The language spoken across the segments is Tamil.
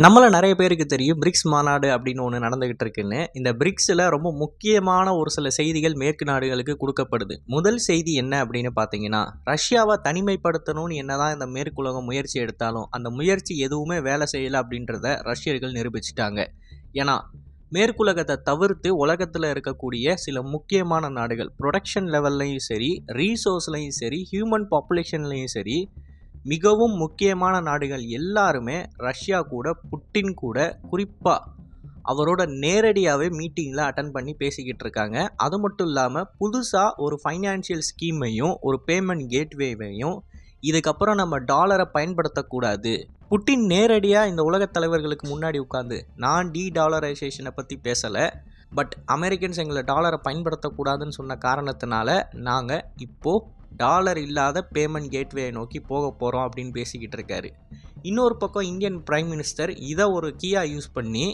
நம்மள நிறைய பேருக்கு தெரியும் பிரிக்ஸ் மாநாடு அப்படின்னு ஒன்று நடந்துகிட்டு இருக்குன்னு. இந்த பிரிக்ஸில் ரொம்ப முக்கியமான ஒரு சில செய்திகள் மேற்கு நாடுகளுக்கு கொடுக்கப்படுது. முதல் செய்தி என்ன அப்படின்னு பார்த்தீங்கன்னா, ரஷ்யாவை தனிமைப்படுத்தணும்னு என்னதான் இந்த மேற்குலகம் முயற்சி எடுத்தாலும் அந்த முயற்சி எதுவுமே வேலை செய்யலை அப்படின்றத ரஷ்யர்கள் நிரூபிச்சிட்டாங்க. ஏன்னா மேற்குலகத்தை தவிர்த்து உலகத்தில் இருக்கக்கூடிய சில முக்கியமான நாடுகள் ப்ரொடக்ஷன் லெவல்லையும் சரி, ரீசோர்ஸ்லையும் சரி, ஹியூமன் பாப்புலேஷன்லையும் சரி, மிகவும் முக்கியமான நாடுகள் எல்லாருமே ரஷ்யா கூட, புட்டின் கூட, குறிப்பாக அவரோட நேரடியாகவே மீட்டிங்கில் அட்டன் பண்ணி பேசிக்கிட்டு இருக்காங்க. அது மட்டும் இல்லாமல் புதுசாக ஒரு ஃபைனான்சியல் ஸ்கீமையும் ஒரு பேமெண்ட் கேட்வேவையும் இதுக்கப்புறம் நம்ம டாலரை பயன்படுத்தக்கூடாது. புட்டின் நேரடியாக இந்த உலகத் தலைவர்களுக்கு முன்னாடி உட்காந்து நான் டாலரைசேஷனை பற்றி பேசலை, பட் அமெரிக்கன்ஸ் எங்களை டாலரை பயன்படுத்தக்கூடாதுன்னு சொன்ன காரணத்தினால நாங்கள் இப்போது டாலர் இல்லாத பேமெண்ட் கேட்வேயை நோக்கி போக போகிறோம் அப்படின்னு பேசிக்கிட்டு இருக்காரு. இன்னொரு பக்கம் இந்தியன் பிரைம் மினிஸ்டர் இதை ஒரு கீயாக யூஸ் பண்ணி,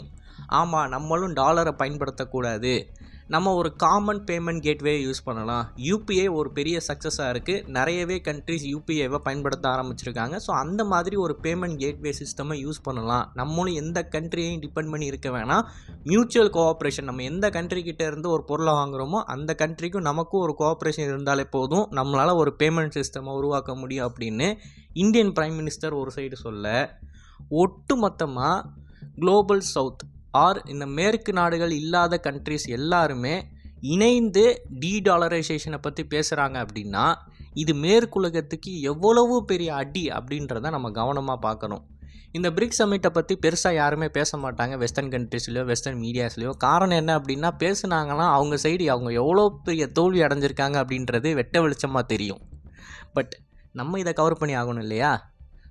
ஆமாம் நம்மளும் டாலரை பயன்படுத்தக்கூடாது, நம்ம ஒரு காமன் பேமெண்ட் கேட்வே யூஸ் பண்ணலாம். யூபிஐ ஒரு பெரிய சக்ஸஸாக இருக்குது, நிறையவே கண்ட்ரிஸ் யூபிஐவை பயன்படுத்த ஆரம்பிச்சிருக்காங்க. ஸோ அந்த மாதிரி ஒரு பேமெண்ட் கேட்வே சிஸ்டமை யூஸ் பண்ணலாம். நம்மளும் எந்த கண்ட்ரியையும் டிபெண்ட் பண்ணி இருக்க வேணாம், மியூச்சுவல் கோஆப்ரேஷன், நம்ம எந்த கண்ட்ரிக்கிட்ட இருந்து ஒரு பொருளை வாங்குகிறோமோ அந்த கண்ட்ரிக்கும் நமக்கும் ஒரு கோஆப்ரேஷன் இருந்தாலே போதும், நம்மளால் ஒரு பேமெண்ட் சிஸ்டமை உருவாக்க முடியும் அப்படின்னு இந்தியன் பிரைம் மினிஸ்டர் ஒரு சைடு சொல்ல, ஒட்டுமொத்தமாக குளோபல் சவுத் இந்த மேற்கு நாடுகள் இல்லாத கண்ட்ரிஸ் எல்லாருமே இணைந்து டாலரைசேஷனை பற்றி பேசுகிறாங்க அப்படின்னா இது மேற்குலகத்துக்கு எவ்வளவு பெரிய அடி அப்படின்றத நம்ம கவனமாக பார்க்கணும். இந்த பிரிக்ஸ் சமிட்டை பற்றி பெருசாக யாருமே பேச மாட்டாங்க வெஸ்டர்ன் கண்ட்ரிஸ்லையோ வெஸ்டர்ன் மீடியாஸ்லையோ. காரணம் என்ன அப்படின்னா, பேசுனாங்கன்னா அவங்க சைடு அவங்க எவ்வளோ பெரிய தோல்வி அடைஞ்சிருக்காங்க அப்படின்றது வெட்ட வெளிச்சமாக தெரியும். பட் நம்ம இதை கவர் பண்ணி ஆகணும் இல்லையா?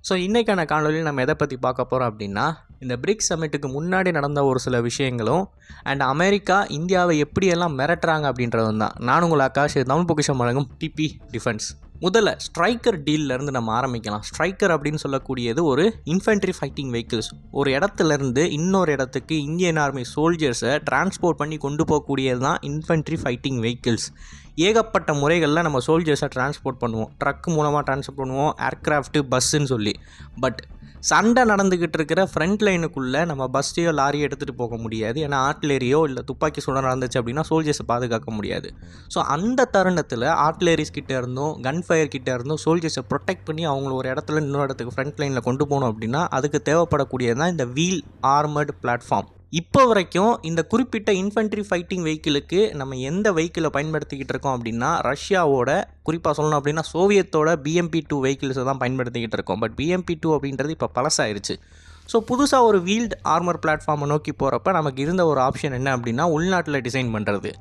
ஸோ இன்றைக்கான காணொலியில் நம்ம எதை பற்றி பார்க்க போகிறோம் அப்படின்னா, இந்த பிரிக்ஸ் சமிட்டுக்கு முன்னாடி நடந்த ஒரு சில விஷயங்களும் அண்ட் அமெரிக்கா இந்தியாவை எப்படியெல்லாம் மிரட்டுறாங்க அப்படின்றதும் தான். நான் உங்கள் ஆகாஷ், தமிழ் பொக்கிஷம் வழங்கும் டிபி டிஃபென்ஸ். முதல்ல ஸ்ட்ரைக்கர் டீல்லேருந்து நம்ம ஆரம்பிக்கலாம். ஸ்ட்ரைக்கர் அப்படின்னு சொல்லக்கூடியது ஒரு இன்ஃபென்ட்ரி ஃபைட்டிங் வெஹிக்கிள்ஸ். ஒரு இடத்துலேருந்து இன்னொரு இடத்துக்கு இந்தியன் ஆர்மி சோல்ஜர்ஸை டிரான்ஸ்போர்ட் பண்ணி கொண்டு போகக்கூடியது தான் இன்ஃபென்ட்ரி ஃபைட்டிங் வெஹிக்கிள்ஸ். ஏகப்பட்ட முறைகளில் நம்ம சோல்ஜர்ஸை டிரான்ஸ்போர்ட் பண்ணுவோம். ட்ரக் மூலமாக டிரான்ஸ்போர்ட் பண்ணுவோம், ஏர்க்ராஃப்ட்டு, பஸ்ஸுன்னு சொல்லி. பட் சண்டை நடந்துக்கிட்டு இருக்கிற ஃப்ரண்ட் லைனுக்குள்ளே நம்ம பஸ்ஸையோ லாரியோ எடுத்துகிட்டு போக முடியாது. ஏன்னா ஆர்ட்லரியோ இல்லை துப்பாக்கி சூட நடந்துச்சு அப்படின்னா சோல்ஜர்ஸை பாதுகாக்க முடியாது. ஸோ அந்த தருணத்தில் ஆர்ட்லரிஸ் கிட்டே இருந்தும் கன் ஃபயர் கிட்டே இருந்தும் சோல்ஜர்ஸை ப்ரொடெக்ட் பண்ணி அவங்கள ஒரு இடத்துல இன்னொரு இடத்துக்கு ஃப்ரண்ட் லைனில் கொண்டு போகணும் அப்படின்னா அதுக்கு தேவைப்படக்கூடியது தான் இந்த வீல் ஆர்மர்டு பிளாட்ஃபார்ம். இப்போ வரைக்கும் இந்த குறிப்பிட்ட இன்ஃபென்ட்ரி ஃபைட்டிங் வெஹிக்கிளுக்கு நம்ம எந்த வெஹிக்கிளை பயன்படுத்திக்கிட்டு இருக்கோம் அப்படின்னா, ரஷ்யாவோட, குறிப்பாக சொல்லணும் அப்படின்னா சோவியத்தோட BMP-2 வெஹிக்கிள்ஸை தான் பயன்படுத்திக்கிட்டு இருக்கோம். பட் BMP-2 அப்படின்றது இப்போ பழசாயிருச்சு. ஸோ புதுசாக ஒரு வீல்டு ஆர்மர் பிளாட்ஃபார்மை நோக்கி போகிறப்ப நமக்கு இருந்த ஒரு ஆப்ஷன் என்ன அப்படின்னா, உள்நாட்டில் டிசைன் பண்ணுறது.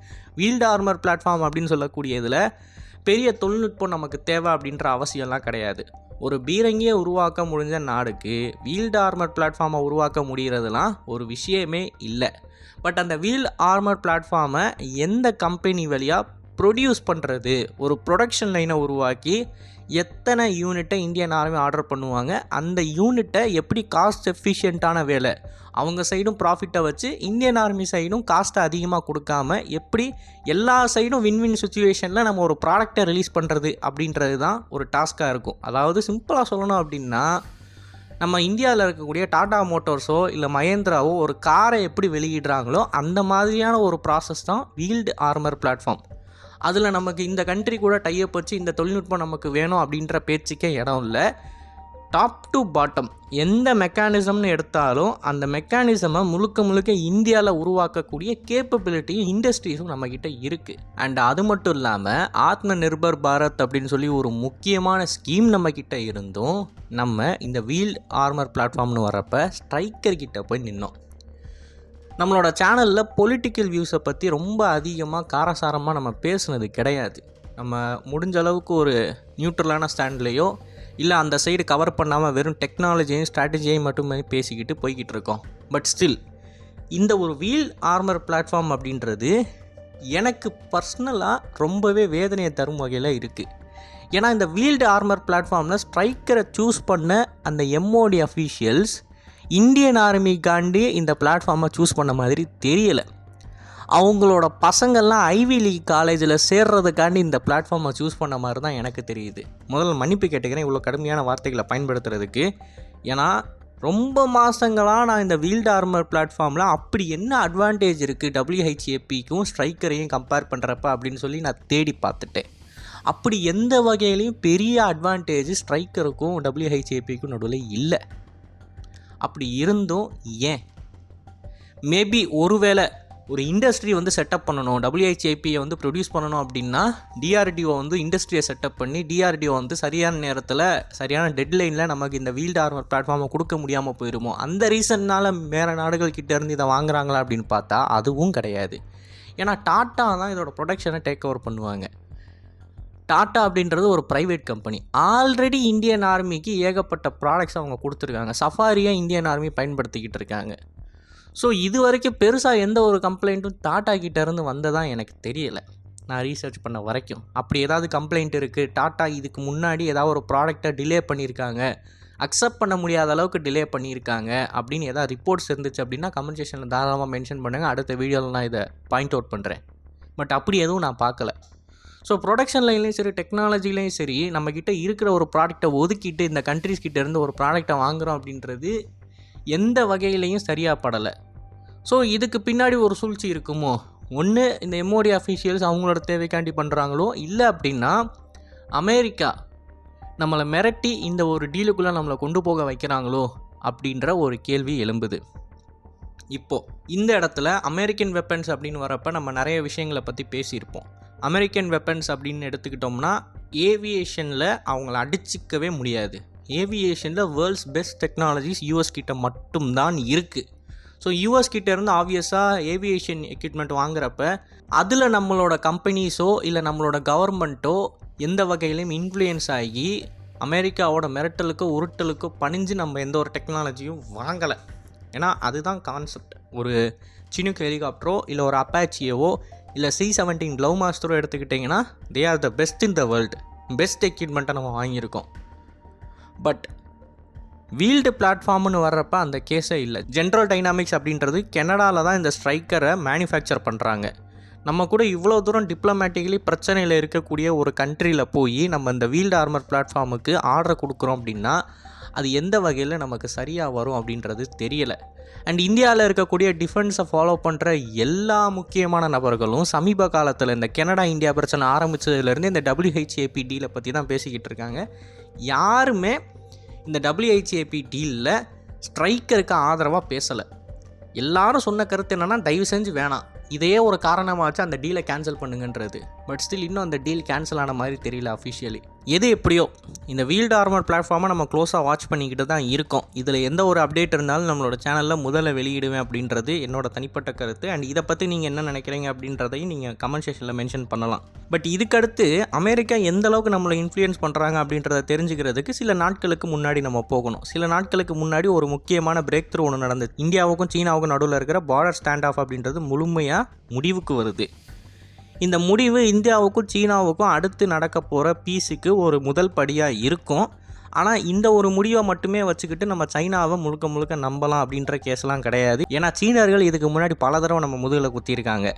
வீல்டு ஆர்மர் பிளாட்ஃபார்ம் அப்படின்னு சொல்லக்கூடியதில் பெரிய தொழில்நுட்பம் நமக்கு தேவை அப்படின்ற அவசியம்லாம் கிடையாது. ஒரு பீரங்கியை உருவாக்க முடிஞ்ச நாடுக்கு வீல்டு ஆர்மர் பிளாட்ஃபார்மை உருவாக்க முடிகிறதுலாம் ஒரு விஷயமே இல்லை. பட் அந்த வீல் ஆர்மர் பிளாட்ஃபார்மை எந்த கம்பெனி வழியாக ப்ரொடியூஸ் பண்ணுறது, ஒரு ப்ரொடக்ஷன் லைனை உருவாக்கி எத்தனை யூனிட்டை இந்தியன் ஆர்மி ஆர்டர் பண்ணுவாங்க, அந்த யூனிட்டை எப்படி காஸ்ட் எஃபிஷியண்ட்டான வேலை, அவங்க சைடும் ப்ராஃபிட்டை வச்சு இந்தியன் ஆர்மி சைடும் காஸ்ட்டை அதிகமாக கொடுக்காம எப்படி எல்லா சைடும் வின்வின் சுச்சுவேஷனில் நம்ம ஒரு ப்ராடக்டை ரிலீஸ் பண்ணுறது அப்படின்றது தான் ஒரு டாஸ்க்காக இருக்கும். அதாவது சிம்பிளாக சொல்லணும் அப்படின்னா, நம்ம இந்தியாவில் இருக்கக்கூடிய டாடா மோட்டார்ஸோ இல்லை மஹேந்திராவோ ஒரு காரை எப்படி வெளியிடுறாங்களோ அந்த மாதிரியான ஒரு ப்ராசஸ் தான் வீல்டு ஆர்மர் பிளாட்ஃபார்ம். அதில் நமக்கு இந்த கண்ட்ரி கூட டைப் வச்சு இந்த தொழில்நுட்பம் நமக்கு வேணும் அப்படின்ற பேச்சுக்கே இடம் இல்லை. டாப் டு பாட்டம் எந்த மெக்கானிசம்னு எடுத்தாலும் அந்த மெக்கானிசமை முழுக்க இந்தியாவில் உருவாக்கக்கூடிய கேப்பபிலிட்டியும் இண்டஸ்ட்ரீஸும் நம்மக்கிட்ட இருக்குது. அண்ட் அது மட்டும் இல்லாமல் ஆத்ம நிர்பர் பாரத் அப்படின்னு சொல்லி ஒரு முக்கியமான ஸ்கீம் நம்மக்கிட்ட இருந்தும் நம்ம இந்த வீல்டு ஆர்மர் பிளாட்ஃபார்ம்னு வரப்போ ஸ்ட்ரைக்கர் கிட்ட போய் நின்னோம். நம்மளோட சேனலில் பொலிட்டிக்கல் வியூஸை பற்றி ரொம்ப அதிகமாக காரசாரமாக நம்ம பேசுனது கிடையாது. நம்ம முடிஞ்ச அளவுக்கு ஒரு நியூட்ரலான ஸ்டாண்ட்லேயோ இல்லை அந்த சைடு கவர் பண்ணாமல் வெறும் டெக்னாலஜியையும் ஸ்ட்ராட்டஜியையும் மட்டுமே பேசிக்கிட்டு போய்கிட்டு இருக்கோம். பட் ஸ்டில் இந்த ஒரு வீல் ஆர்மர் பிளாட்ஃபார்ம் அப்படின்றது எனக்கு பர்சனலாக ரொம்பவே வேதனையை தரும் வகையில் இருக்குது. ஏன்னா இந்த வீல்டு ஆர்மர் பிளாட்ஃபார்மில் ஸ்ட்ரைக்கரை சூஸ் பண்ண அந்த MOD அஃபீஷியல்ஸ் இந்தியன் ஆர்மிக்காண்டி இந்த பிளாட்ஃபார்மை சூஸ் பண்ண மாதிரி தெரியலை. அவங்களோட பசங்கள்லாம் ஐவி லீக் காலேஜில் சேர்றதுக்காண்டி இந்த பிளாட்ஃபார்மை சூஸ் பண்ண மாதிரி தான் எனக்கு தெரியுது. முதல்ல மன்னிப்பு கேட்டுக்கிறேன் இவ்வளோ கடுமையான வார்த்தைகளை பயன்படுத்துறதுக்கு. ஏன்னா ரொம்ப மாதங்களாக நான் இந்த வீல்டு ஆர்மர் பிளாட்ஃபார்மில் அப்படி என்ன அட்வான்டேஜ் இருக்குது WHAPக்கும் ஸ்ட்ரைக்கரையும் கம்பேர் பண்ணுறப்ப அப்படின்னு சொல்லி நான் தேடி பார்த்துட்டேன். அப்படி எந்த வகையிலையும் பெரிய அட்வான்டேஜ் ஸ்ட்ரைக்கருக்கும் WHAPக்கும் நடுவில் இல்லை. அப்படி இருந்தும் ஏன்? மேபி ஒருவேளை ஒரு இண்டஸ்ட்ரி வந்து செட்டப் பண்ணணும், WHAPயை வந்து ப்ரொடியூஸ் பண்ணணும் அப்படின்னா DRDO வந்து இண்டஸ்ட்ரியை செட்டப் பண்ணி DRDO வந்து சரியான நேரத்தில் சரியான டெட்லைனில் நமக்கு இந்த வீல்டு ஆர்மர் பிளாட்ஃபார்மை கொடுக்க முடியாமல் போயிடுமோ, அந்த ரீசன்னால் வேறு நாடுகள் கிட்டேருந்து இதை வாங்குறாங்களா அப்படின்னு பார்த்தா அதுவும் கிடையாது. ஏன்னா டாட்டா தான் இதோட ப்ரொடக்ஷனை டேக் ஓவர் பண்ணுவாங்க. டாட்டா அப்படின்றது ஒரு ப்ரைவேட் கம்பெனி. ஆல்ரெடி இந்தியன் ஆர்மிக்கு ஏகப்பட்ட ப்ராடக்ட்ஸ் அவங்க கொடுத்துருக்காங்க. சஃபாரியை இந்தியன் ஆர்மி பயன்படுத்திக்கிட்டு இருக்காங்க. ஸோ இது வரைக்கும் பெருசாக எந்த ஒரு கம்ப்ளைண்ட்டும் டாட்டா கிட்டேருந்து வந்ததாக எனக்கு தெரியலை, நான் ரீசர்ச் பண்ண வரைக்கும். அப்படி ஏதாவது கம்ப்ளைண்ட் இருக்குது, டாட்டா இதுக்கு முன்னாடி ஏதாவது ஒரு ப்ராடக்டை டிலே பண்ணியிருக்காங்க, அக்செப்ட் பண்ண முடியாத அளவுக்கு டிலே பண்ணியிருக்காங்க அப்படின்னு ஏதாவது ரிப்போர்ட்ஸ் இருந்துச்சு அப்படின்னா கமெண்ட் செக்ஷனில் தாராளமாக மென்ஷன் பண்ணுங்கள். அடுத்த வீடியோவில் நான் இதை பாயிண்ட் அவுட் பண்ணுறேன். பட் அப்படி எதுவும் நான் பார்க்கல. ஸோ ப்ரொடக்ஷன் லைன்லேயும் சரி, டெக்னாலஜிலையும் சரி, நம்மக்கிட்ட இருக்கிற ஒரு ப்ராடக்டை ஒதுக்கிட்டு இந்த கண்ட்ரிஸ் கிட்டேருந்து ஒரு ப்ராடக்டை வாங்குகிறோம் அப்படின்றது எந்த வகையிலையும் சரியாக படலை. ஸோ இதுக்கு பின்னாடி ஒரு சூழ்ச்சி இருக்குமோ? ஒன்று இந்த MOD அஃபீஷியல்ஸ் அவங்களோட தேவைக்காண்டி பண்ணுறாங்களோ, இல்லை அப்படின்னா அமெரிக்கா நம்மளை மிரட்டி இந்த ஒரு டீலுக்குள்ளே நம்மளை கொண்டு போக வைக்கிறாங்களோ அப்படின்ற ஒரு கேள்வி எழும்புது. இப்போது இந்த இடத்துல அமெரிக்கன் வெப்பன்ஸ் அப்படின்னு வரப்போ நம்ம நிறைய விஷயங்களை பற்றி பேசியிருப்போம். அமெரிக்கன் வெப்பன்ஸ் அப்படின்னு எடுத்துக்கிட்டோம்னா ஏவியேஷனில் அவங்கள அடிச்சிக்கவே முடியாது. ஏவியேஷனில் வேர்ல்ட்ஸ் பெஸ்ட் டெக்னாலஜிஸ் US கிட்ட மட்டும்தான் இருக்குது. ஸோ US கிட்டேருந்து ஆப்வியஸாக ஏவியேஷன் எக்யூப்மெண்ட் வாங்குறப்ப அதில் நம்மளோட கம்பெனிஸோ இல்லை நம்மளோட கவர்மெண்ட்டோ எந்த வகையிலையும் இன்ஃப்ளூயன்ஸ் ஆகி அமெரிக்காவோட மிரட்டலுக்கோ உருட்டலுக்கோ பணிஞ்சு நம்ம எந்த ஒரு டெக்னாலஜியும் வாங்கலை. ஏன்னா அதுதான் கான்செப்ட். ஒரு சினுக் ஹெலிகாப்டரோ இல்லை ஒரு அப்பாச்சியவோ இல்லை C-17 க்ளவ் மாஸ்டரோ எடுத்துக்கிட்டிங்கன்னா they are the best in the world. Best எக்யூப்மெண்ட்டை நம்ம வாங்கியிருக்கோம். பட் வீல்டு பிளாட்ஃபார்ம்னு வர்றப்ப அந்த கேஸே இல்லை. ஜென்ரல் டைனாமிக்ஸ் அப்படின்றது கனடாவில் தான் இந்த ஸ்ட்ரைக்கரை மேனுஃபேக்சர் பண்ணுறாங்க. நம்ம கூட இவ்வளோ தூரம் டிப்ளமேட்டிக்கலி பிரச்சனையில் இருக்கக்கூடிய ஒரு கண்ட்ரியில் போய் நம்ம இந்த வீல்டு ஆர்மர் பிளாட்ஃபார்முக்கு ஆர்டர் கொடுக்குறோம் அப்படின்னா அது எந்த வகையில் நமக்கு சரியாக வரும் அப்படின்றது தெரியலை. அண்ட் இந்தியாவில் இருக்கக்கூடிய டிஃபென்ஸை ஃபாலோ பண்ணுற எல்லா முக்கியமான நபர்களும் சமீப காலத்தில் இந்த கனடா இந்தியா பிரச்சனை ஆரம்பித்ததுலேருந்து இந்த WHAP டீலை பற்றி தான் பேசிக்கிட்டு இருக்காங்க. யாருமே இந்த WHAP டீலில் ஸ்ட்ரைக்கருக்கு ஆதரவாக பேசலை. எல்லாரும் சொன்ன கருத்து என்னென்னா தயவு செஞ்சு வேணாம், இதையே ஒரு காரணமாச்சு அந்த டீலை கேன்சல் பண்ணுங்கன்றது. பட் ஸ்டில் இன்னும் அந்த டீல் கேன்சல் ஆன மாதிரி தெரியல அஃபிஷியலி. எது எப்படியோ இந்த வீல்டு ஆர்மர் பிளாட்ஃபார்மை நம்ம க்ளோஸாக வாட்ச் பண்ணிக்கிட்டு தான் இருக்கோம். இதில் எந்த ஒரு அப்டேட் இருந்தாலும் நம்மளோட சேனலில் முதல்ல வெளியிடுவேன் அப்படின்றது என்னோட தனிப்பட்ட கருத்து. அண்ட் இதை பற்றி நீங்கள் என்ன நினைக்கிறீங்க அப்படின்றதையும் நீங்கள் கமெண்ட் செக்ஷனில் மென்ஷன் பண்ணலாம். பட் இதுக்கடுத்து அமெரிக்கா எந்த அளவுக்கு நம்மளை இன்ஃப்ளூயன்ஸ் பண்ணுறாங்க அப்படின்றத தெரிஞ்சுக்கிறதுக்கு சில நாட்களுக்கு முன்னாடி நம்ம போகணும். சில நாட்களுக்கு முன்னாடி ஒரு முக்கியமான பிரேக் த்ரூ ஒன்று நடந்தது. இந்தியாவுக்கும் சீனாவுக்கும் நடுவில் இருக்கிற பார்டர் ஸ்டாண்ட் ஆஃப் அப்படின்றது முழுமையாக முடிவுக்கு வருது. இந்த முடிவு இந்தியாவுக்கும் சீனாவுக்கும் அடுத்து நடக்க போகிற பீஸுக்கு ஒரு முதல் படியாக இருக்கும். ஆனால் இந்த ஒரு முடிவை மட்டுமே வச்சுக்கிட்டு நம்ம சைனாவை முழுக்க முழுக்க நம்பலாம் அப்படின்ற கேஸ்லாம் கிடையாது. ஏன்னா சீனர்கள் இதுக்கு முன்னாடி பல தடவை நம்ம முதுகில் குத்திருக்காங்க.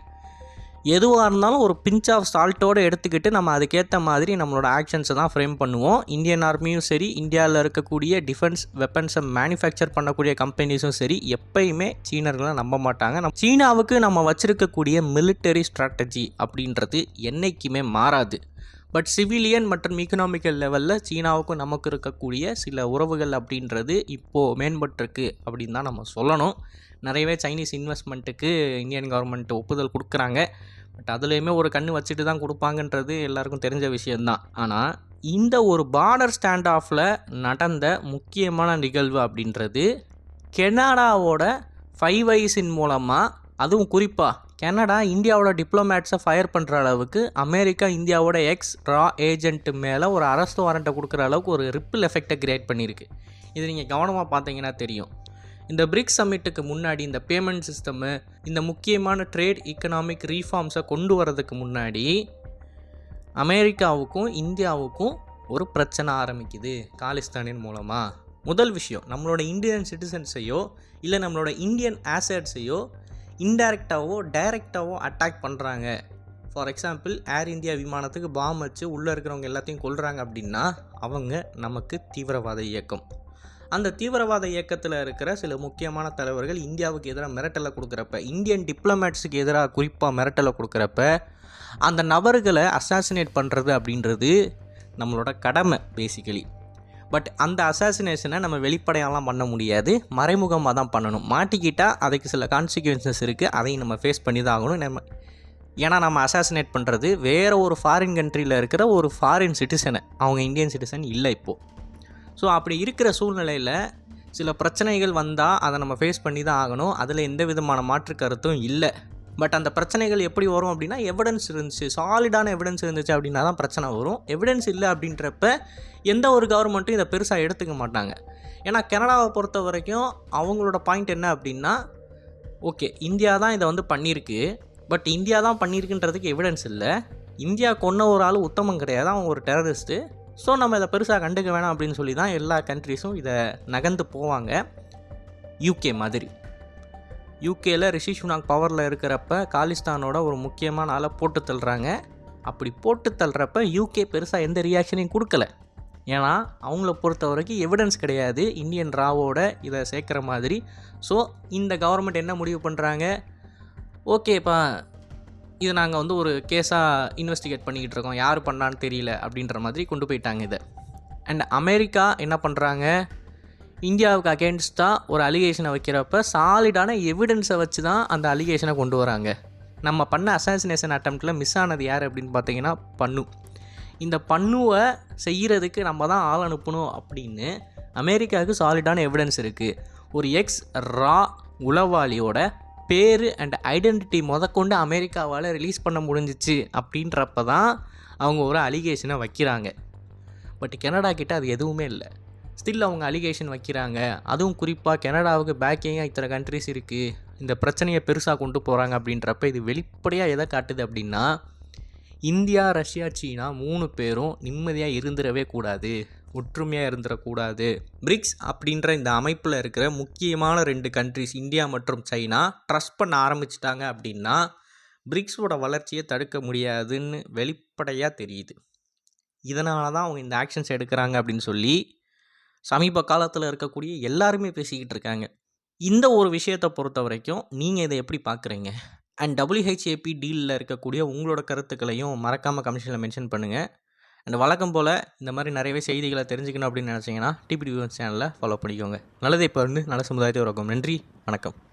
எதுவாக இருந்தாலும் ஒரு பிஞ்ச் ஆஃப் சால்ட்டோடு எடுத்துக்கிட்டு நம்ம அதுக்கேற்ற மாதிரி நம்மளோட ஆக்ஷன்ஸை தான் ஃப்ரேம் பண்ணுவோம். இந்தியன் ஆர்மியும் சரி, இந்தியாவில் இருக்கக்கூடிய டிஃபென்ஸ் வெப்பன்ஸை மேனுஃபேக்சர் பண்ணக்கூடிய கம்பெனிஸும் சரி, எப்பயுமே சீனர்களை நம்ப மாட்டாங்க. சீனாவுக்கு நம்ம வச்சுருக்கக்கூடிய மிலிட்டரி ஸ்ட்ராட்டஜி அப்படின்றது என்றைக்குமே மாறாது. பட் சிவிலியன் மற்றும் எக்கனாமிக்கல் லெவலில் சீனாவுக்கும் நமக்கு இருக்கக்கூடிய சில உறவுகள் அப்படின்றது இப்போது மேம்பட்டிருக்கு அப்படின்னு தான் நம்ம சொல்லணும். நிறையவே சைனீஸ் இன்வெஸ்ட்மெண்ட்டுக்கு இந்தியன் கவர்மெண்ட் ஒப்புதல் கொடுக்குறாங்க. பட் அதுலேயுமே ஒரு கண்ணு வச்சுட்டு தான் கொடுப்பாங்கன்றது எல்லாருக்கும் தெரிஞ்ச விஷயந்தான். ஆனால் இந்த ஒரு பார்டர் ஸ்டாண்ட் ஆஃபில் நடந்த முக்கியமான நிகழ்வு அப்படின்றது கனடாவோட 5 ஐஸின் மூலமாக, அதுவும் குறிப்பாக கனடா இந்தியாவோட டிப்ளமேட்ஸை ஃபயர் பண்ணுற அளவுக்கு அமெரிக்கா இந்தியாவோட ரா ஏஜென்ட் மேலே ஒரு அரெஸ்ட் வாரண்ட்டை கொடுக்குற அளவுக்கு ஒரு ரிப்பிள் எஃபெக்டை கிரியேட் பண்ணியிருக்கு. இது நீங்கள் கவனமாக பார்த்தீங்கன்னா தெரியும். இந்த பிரிக்ஸ் சம்மிட்டுக்கு முன்னாடி இந்த பேமெண்ட் சிஸ்டமு, இந்த முக்கியமான ட்ரேட் எக்கனாமிக் ரீஃபார்ம்ஸை கொண்டு வரதுக்கு முன்னாடி அமெரிக்காவுக்கும் இந்தியாவுக்கும் ஒரு பிரச்சனை ஆரம்பிக்குது காலிஸ்தானின் மூலமாக. முதல் விஷயம், நம்மளோட இந்தியன் சிட்டிசன்ஸையோ இல்லை நம்மளோட இந்தியன் ஆசட்ஸையோ இன்டைரக்டாவோ டைரெக்டாவோ அட்டாக் பண்ணுறாங்க. ஃபார் எக்ஸாம்பிள், ஏர் இந்தியா விமானத்துக்கு பாம் வச்சு உள்ளே இருக்கிறவங்க எல்லாத்தையும் கொல்றாங்க அப்படின்னா அவங்க நமக்கு தீவிரவாத இயக்கம். அந்த தீவிரவாத இயக்கத்தில் இருக்கிற சில முக்கியமான தலைவர்கள் இந்தியாவுக்கு எதிராக மிரட்டலை கொடுக்குறப்ப, இந்தியன் டிப்ளமேட்ஸுக்கு எதிராக குறிப்பாக மிரட்டலை கொடுக்குறப்ப, அந்த நபர்களை அசாசினேட் பண்ணுறது அப்படின்றது நம்மளோட கடமை பேசிக்கலி. பட் அந்த அசாசினேஷனை நம்ம வெளிப்படையாலாம் பண்ண முடியாது, மறைமுகமாக தான் பண்ணணும். மாட்டிக்கிட்டால் அதுக்கு சில கான்சிக்வன்சஸ் இருக்குது, அதையும் நம்ம ஃபேஸ் பண்ணி தான் ஆகணும். ஏன்னா நம்ம அசாசினேட் பண்ணுறது வேறு ஒரு ஃபாரின் கண்ட்ரியில் இருக்கிற ஒரு ஃபாரின் சிட்டிசனை, அவங்க இந்தியன் சிட்டிசன் இல்லை இப்போது. ஸோ அப்படி இருக்கிற சூழ்நிலையில் சில பிரச்சனைகள் வந்தால் அதை நம்ம ஃபேஸ் பண்ணி தான் ஆகணும். அதில் எந்த விதமான மாற்று கருத்தும் இல்லை. பட் அந்த பிரச்சனைகள் எப்படி வரும் அப்படின்னா, எவிடன்ஸ் இருந்துச்சு, சாலிடான எவிடன்ஸ் இருந்துச்சு அப்படின்னா தான் பிரச்சனை வரும். எவிடன்ஸ் இல்லை அப்படின்றப்ப எந்த ஒரு கவர்மெண்ட்டும் இதை பெருசாக எடுத்துக்க மாட்டாங்க. ஏன்னா கனடாவை பொறுத்த வரைக்கும் அவங்களோட பாயிண்ட் என்ன அப்படின்னா, ஓகே இந்தியா தான் இதை பண்ணியிருக்கு, பட் இந்தியா தான் பண்ணியிருக்குன்றதுக்கு எவிடன்ஸ் இல்லை. இந்தியா கொன்ன ஒரு ஆள் உத்தமம் கிடையாது, அவங்க ஒரு டெரரிஸ்ட்டு. ஸோ நம்ம இதை பெருசாக கண்டுக்க வேணாம் அப்படின்னு சொல்லி தான் எல்லா கண்ட்ரிஸும் இதை நகர்ந்து போவாங்க. யூகே மாதிரி. யூகேயில் ரிஷி சுனாக் பவரில் இருக்கிறப்ப காலிஸ்தானோட ஒரு முக்கியமான ஆளை போட்டு தள்ளுறாங்க. அப்படி போட்டு தள்ளுறப்ப யூகே பெருசாக எந்த ரியாக்ஷனையும் கொடுக்கல. ஏன்னா அவங்கள பொறுத்த வரைக்கும் எவிடன்ஸ் கிடையாது இந்தியன் ராவோட இதை சேர்க்குற மாதிரி. ஸோ இந்த கவர்மெண்ட் என்ன முடிவு பண்ணுறாங்க, ஓகேப்பா இது நாங்கள் ஒரு கேஸாக இன்வெஸ்டிகேட் பண்ணிக்கிட்டு இருக்கோம், யார் பண்ணான்னு தெரியல அப்படின்ற மாதிரி கொண்டு போயிட்டாங்க இதை. அண்ட் அமெரிக்கா என்ன பண்ணுறாங்க, இந்தியாவுக்கு அகேன்ஸ்டாக ஒரு அலிகேஷனை வைக்கிறப்ப சாலிடான எவிடன்ஸை வச்சு தான் அந்த அலிகேஷனை கொண்டு வராங்க. நம்ம பண்ண அசாசினேஷன் அட்டம்ப்டில் மிஸ் ஆனது யார் அப்படின்னு பார்த்தீங்கன்னா பன்னு. இந்த பன்னுவை செய்கிறதுக்கு நம்ம தான் ஆள் அனுப்பணும் அப்படின்னு அமெரிக்காவுக்கு சாலிடான எவிடன்ஸ் இருக்குது. ஒரு எக்ஸ் ரா உளவாளியோட பேர் அண்ட் ஐடென்டிட்டி முதற்கொண்டு அமெரிக்காவால் ரிலீஸ் பண்ண முடிஞ்சிச்சு அப்படின்றப்ப தான் அவங்க ஒரு அலிகேஷனை வைக்கிறாங்க. பட் கனடா கிட்ட அது எதுவுமே இல்லை. ஸ்டில் அவங்க அலிகேஷன் வைக்கிறாங்க. அதுவும் குறிப்பாக கனடாவுக்கு பேக்கிங்காக இத்தனை கண்ட்ரிஸ் இருக்குது, இந்த பிரச்சனையை பெருசாக கொண்டு போகிறாங்க அப்படின்றப்ப இது வெளிப்படையாக எதை காட்டுது அப்படின்னா, இந்தியா ரஷ்யா சீனா 3 பேரும் நிம்மதியாக இருந்துடவே கூடாது, ஒற்றுமையாக இருந்துடக்கூடாது. பிரிக்ஸ் அப்படின்ற இந்த அமைப்பில் இருக்கிற முக்கியமான 2 கண்ட்ரிஸ் இந்தியா மற்றும் சைனா ட்ரஸ்ட் பண்ண ஆரம்பிச்சிட்டாங்க அப்படின்னா பிரிக்ஸோட வளர்ச்சியை தடுக்க முடியாதுன்னு வெளிப்படையாக தெரியுது. இதனால தான் அவங்க இந்த ஆக்ஷன்ஸ் எடுக்கிறாங்க அப்படின்னு சொல்லி சமீப காலத்தில் இருக்கக்கூடிய எல்லாருமே பேசிக்கிட்டு இருக்காங்க. இந்த ஒரு விஷயத்தை பொறுத்த வரைக்கும் நீங்கள் இதை எப்படி பார்க்குறீங்க? அண்ட் WHAP டீலில் இருக்கக்கூடிய உங்களோட கருத்துக்களையும் மறக்காமல் கமெண்ட்ஸில் மென்ஷன் பண்ணுங்கள். அண்ட் வழக்கம் போல் இந்த மாதிரி நிறையவே செய்திகளை தெரிஞ்சுக்கணும் அப்படின்னு நினச்சிங்கன்னா டிபிடி சேனலை ஃபாலோ பண்ணிக்கோங்க. நல்லதை இப்போ நல்ல சமுதாயத்தை உருவாக்கும். நன்றி, வணக்கம்.